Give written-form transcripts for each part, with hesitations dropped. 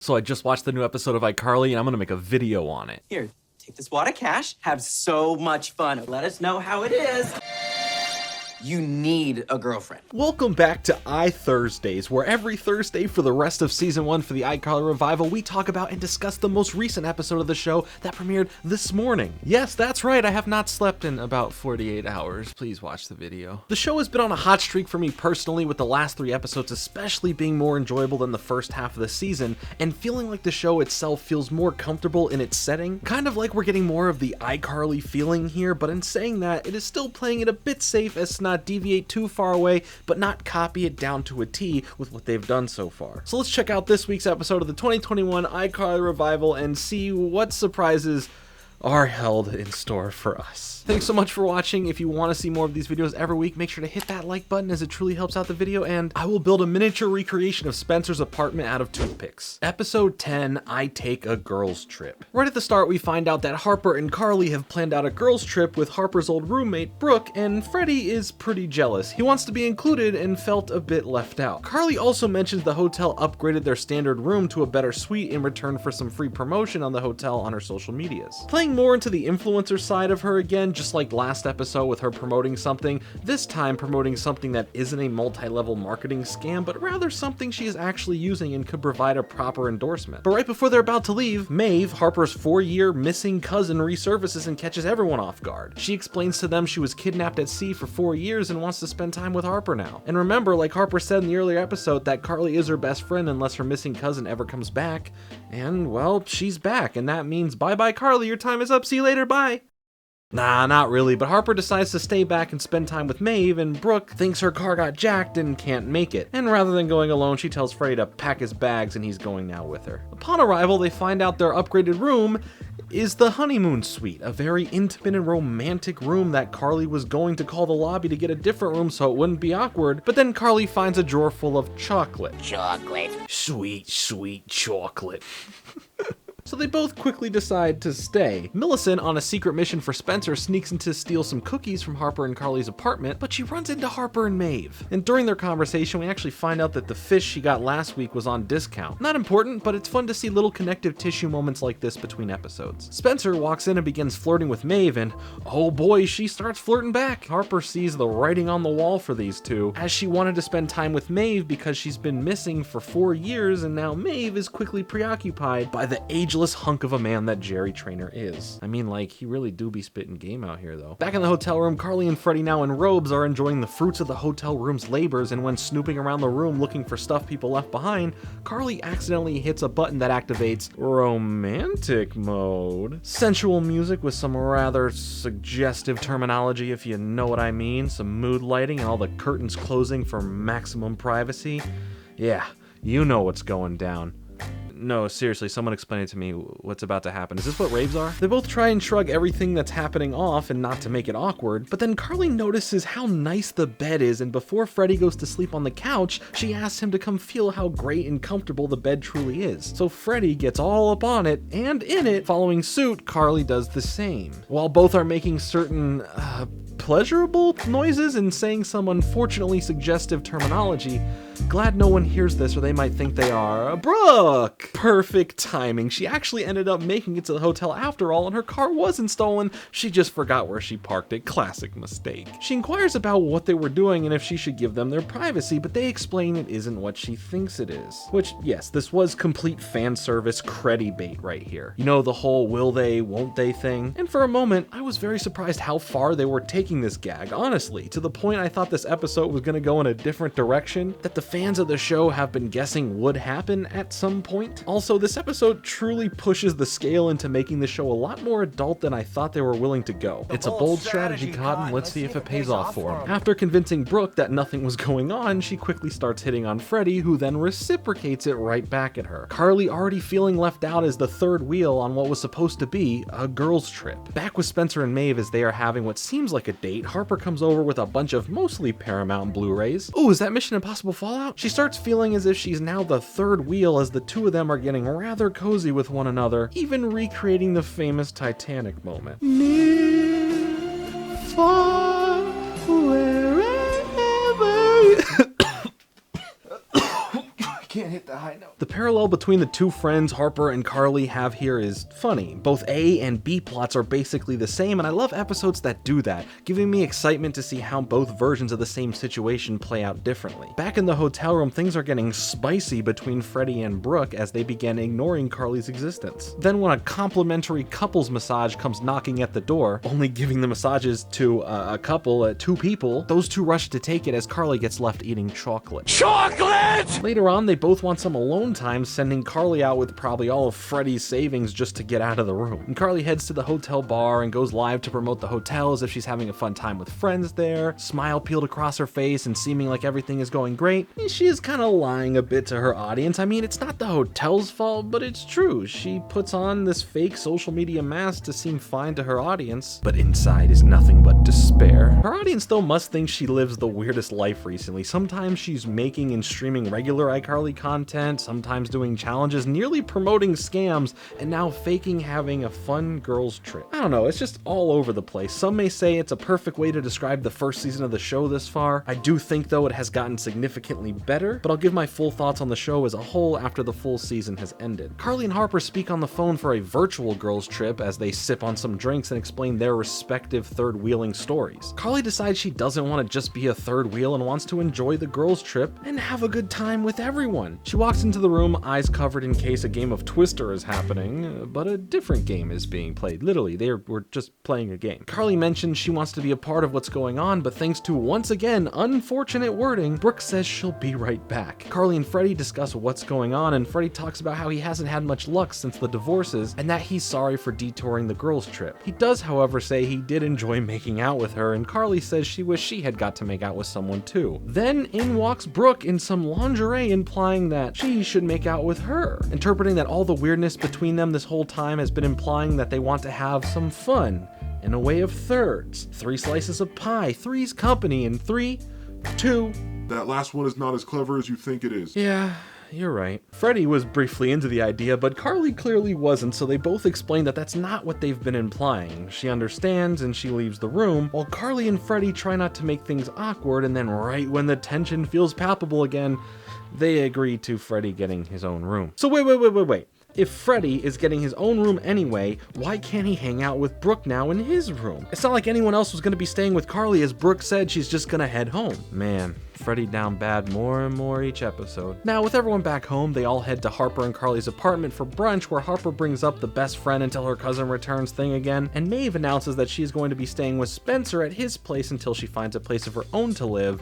So I just watched the new episode of iCarly and I'm gonna make a video on it. Here, take this wad of cash, have so much fun. Let us know how it is. You need a girlfriend. Welcome back to iThursdays, where every Thursday for the rest of season 1 for the iCarly revival, we talk about and discuss the most recent episode of the show that premiered this morning. Yes, that's right, I have not slept in about 48 hours. Please watch the video. The show has been on a hot streak for me personally, with the last 3 episodes especially being more enjoyable than the first half of the season, and feeling like the show itself feels more comfortable in its setting. Kind of like we're getting more of the iCarly feeling here, but in saying that, it is still playing it a bit safe as to not deviate too far away, but not copy it down to a T with what they've done so far. So let's check out this week's episode of the 2021 iCarly revival and see what surprises are held in store for us. Thanks so much for watching. If you want to see more of these videos every week, make sure to hit that like button as it truly helps out the video, and I will build a miniature recreation of Spencer's apartment out of toothpicks. Episode 10, I Take a Girls Trip. Right at the start, we find out that Harper and Carly have planned out a girls trip with Harper's old roommate, Brooke, and Freddie is pretty jealous. He wants to be included and felt a bit left out. Carly also mentions the hotel upgraded their standard room to a better suite in return for some free promotion on the hotel on her social medias. Playing more into the influencer side of her again, just like last episode with her promoting something, this time promoting something that isn't a multi-level marketing scam, but rather something she is actually using and could provide a proper endorsement. But right before they're about to leave, Maeve, Harper's 4-year missing cousin, resurfaces and catches everyone off guard. She explains to them she was kidnapped at sea for 4 years and wants to spend time with Harper now. And remember, like Harper said in the earlier episode, that Carly is her best friend unless her missing cousin ever comes back. And well, she's back, and that means bye-bye Carly, your time is up, see you later, bye! Nah, not really, but Harper decides to stay back and spend time with Maeve, and Brooke thinks her car got jacked and can't make it. And rather than going alone, she tells Freddie to pack his bags and he's going now with her. Upon arrival, they find out their upgraded room is the honeymoon suite, a very intimate and romantic room that Carly was going to call the lobby to get a different room so it wouldn't be awkward, but then Carly finds a drawer full of chocolate. Chocolate. Sweet, sweet chocolate. So they both quickly decide to stay. Millicent, on a secret mission for Spencer, sneaks in to steal some cookies from Harper and Carly's apartment, but she runs into Harper and Maeve. And during their conversation, we actually find out that the fish she got last week was on discount. Not important, but it's fun to see little connective tissue moments like this between episodes. Spencer walks in and begins flirting with Maeve, and oh boy, she starts flirting back. Harper sees the writing on the wall for these two, as she wanted to spend time with Maeve because she's been missing for 4 years, and now Maeve is quickly preoccupied by the ageless hunk of a man that Jerry Trainer is. I mean, like, he really do be spitting game out here though. Back in the hotel room, Carly and Freddie, now in robes, are enjoying the fruits of the hotel room's labors, and when snooping around the room looking for stuff people left behind, Carly accidentally hits a button that activates romantic mode. Sensual music with some rather suggestive terminology, if you know what I mean, some mood lighting and all the curtains closing for maximum privacy. Yeah, you know what's going down. No, seriously, someone explain it to me what's about to happen. Is this what raves are? They both try and shrug everything that's happening off and not to make it awkward, but then Carly notices how nice the bed is, and before Freddie goes to sleep on the couch, she asks him to come feel how great and comfortable the bed truly is. So Freddie gets all up on it, and in it, following suit, Carly does the same. While both are making certain, pleasurable noises and saying some unfortunately suggestive terminology, glad no one hears this or they might think they are Brooke. Perfect timing. She actually ended up making it to the hotel after all, and her car wasn't stolen. She just forgot where she parked it. Classic mistake. She inquires about what they were doing and if she should give them their privacy, but they explain it isn't what she thinks it is. Which, yes, this was complete fan service creddy bait right here. You know, the whole will they, won't they thing. And for a moment, I was very surprised how far they were taking this gag, honestly, to the point I thought this episode was going to go in a different direction that the fans of the show have been guessing would happen at some point. Also, this episode truly pushes the scale into making the show a lot more adult than I thought they were willing to go. It's a bold strategy, Cotton. Let's see if it pays off for him. After convincing Brooke that nothing was going on, she quickly starts hitting on Freddie, who then reciprocates it right back at her. Carly, already feeling left out, as the third wheel on what was supposed to be a girls' trip. Back with Spencer and Maeve as they are having what seems like a date, Harper comes over with a bunch of mostly Paramount Blu-rays. Ooh, is that Mission Impossible Fallout? She starts feeling as if she's now the third wheel, as the two of them are getting rather cozy with one another, even recreating the famous Titanic moment. Near, far, wherever. Can't hit that high note. The parallel between the two friends Harper and Carly have here is funny. Both A and B plots are basically the same, and I love episodes that do that, giving me excitement to see how both versions of the same situation play out differently. Back in the hotel room, things are getting spicy between Freddie and Brooke as they begin ignoring Carly's existence. Then when a complimentary couples massage comes knocking at the door, only giving the massages to a couple, two people, those two rush to take it as Carly gets left eating chocolate. Chocolate! Later on, they both want some alone time, sending Carly out with probably all of Freddie's savings just to get out of the room. And Carly heads to the hotel bar and goes live to promote the hotel as if she's having a fun time with friends there, smile peeled across her face and seeming like everything is going great. And she is kind of lying a bit to her audience. I mean, it's not the hotel's fault, but it's true. She puts on this fake social media mask to seem fine to her audience, but inside is nothing but despair. Her audience though must think she lives the weirdest life recently. Sometimes she's making and streaming regular iCarly content, sometimes doing challenges, nearly promoting scams, and now faking having a fun girls trip. I don't know, it's just all over the place. Some may say it's a perfect way to describe the first season of the show this far. I do think though it has gotten significantly better, but I'll give my full thoughts on the show as a whole after the full season has ended. Carly and Harper speak on the phone for a virtual girls trip as they sip on some drinks and explain their respective third wheeling stories. Carly decides she doesn't want to just be a third wheel and wants to enjoy the girls trip and have a good time with everyone. She walks into the room, eyes covered in case a game of Twister is happening, but a different game is being played. Literally, they were just playing a game. Carly mentions she wants to be a part of what's going on, but thanks to, once again, unfortunate wording, Brooke says she'll be right back. Carly and Freddie discuss what's going on, and Freddie talks about how he hasn't had much luck since the divorces, and that he's sorry for detouring the girls trip. He does, however, say he did enjoy making out with her, and Carly says she wished she had got to make out with someone too. Then in walks Brooke in some lingerie, implying that she should make out with her, interpreting that all the weirdness between them this whole time has been implying that they want to have some fun in a way of thirds. 3 slices of pie, three's company, and 3, 2. That last one is not as clever as you think it is. Yeah. You're right. Freddie was briefly into the idea, but Carly clearly wasn't, so they both explain that that's not what they've been implying. She understands and she leaves the room, while Carly and Freddie try not to make things awkward, and then right when the tension feels palpable again, they agree to Freddie getting his own room. So wait. If Freddie is getting his own room anyway, why can't he hang out with Brooke now in his room? It's not like anyone else was going to be staying with Carly, as Brooke said she's just going to head home. Man, Freddie down bad more and more each episode. Now, with everyone back home, they all head to Harper and Carly's apartment for brunch, where Harper brings up the best friend until her cousin returns thing again, and Maeve announces that she's going to be staying with Spencer at his place until she finds a place of her own to live,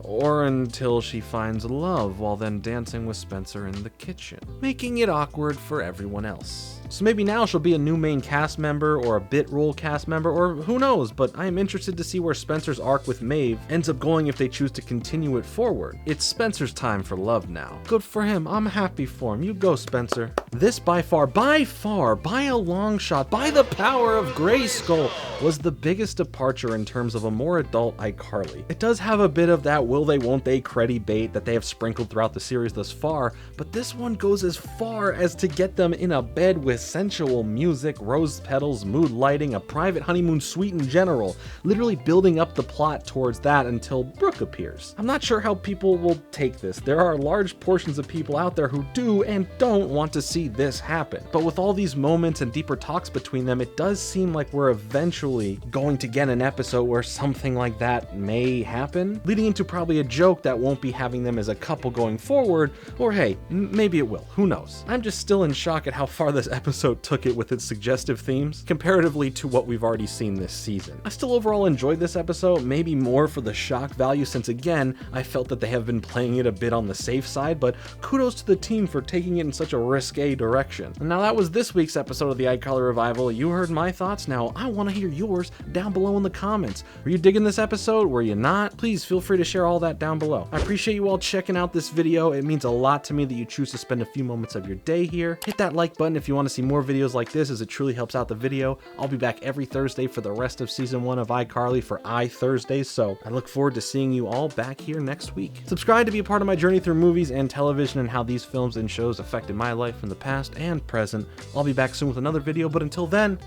or until she finds love, while then dancing with Spencer in the kitchen, making it awkward for everyone else. So maybe now she'll be a new main cast member or a bit role cast member, or who knows, but I am interested to see where Spencer's arc with Maeve ends up going if they choose to continue it forward. It's Spencer's time for love now. Good for him. I'm happy for him. You go, Spencer. This by far, by a long shot, by the power of Grayskull, was the biggest departure in terms of a more adult iCarly. It does have a bit of that will they won't they creddy bait that they have sprinkled throughout the series thus far, but this one goes as far as to get them in a bed with sensual music, rose petals, mood lighting, a private honeymoon suite in general, literally building up the plot towards that until Brooke appears. I'm not sure how people will take this. There are large portions of people out there who do and don't want to see this happen. But with all these moments and deeper talks between them, it does seem like we're eventually going to get an episode where something like that may happen, leading into probably a joke that won't be having them as a couple going forward, or hey, maybe it will, who knows. I'm just still in shock at how far this episode took it with its suggestive themes, comparatively to what we've already seen this season. I still overall enjoyed this episode, maybe more for the shock value, since again, I felt that they have been playing it a bit on the safe side, but kudos to the team for taking it in such a risque direction. And now that was this week's episode of the iCarly Revival. You heard my thoughts, now I want to hear yours down below in the comments. Were you digging this episode? Were you not? Please feel free to share all that down below. I appreciate you all checking out this video. It means a lot to me that you choose to spend a few moments of your day here. Hit that like button if you want to see more videos like this, as it truly helps out the video. I'll be back every Thursday for the rest of season 1 of iCarly for iThursday, so I look forward to seeing you all back here next week. Subscribe to be a part of my journey through movies and television and how these films and shows affected my life in the past and present. I'll be back soon with another video, but until then,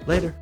later.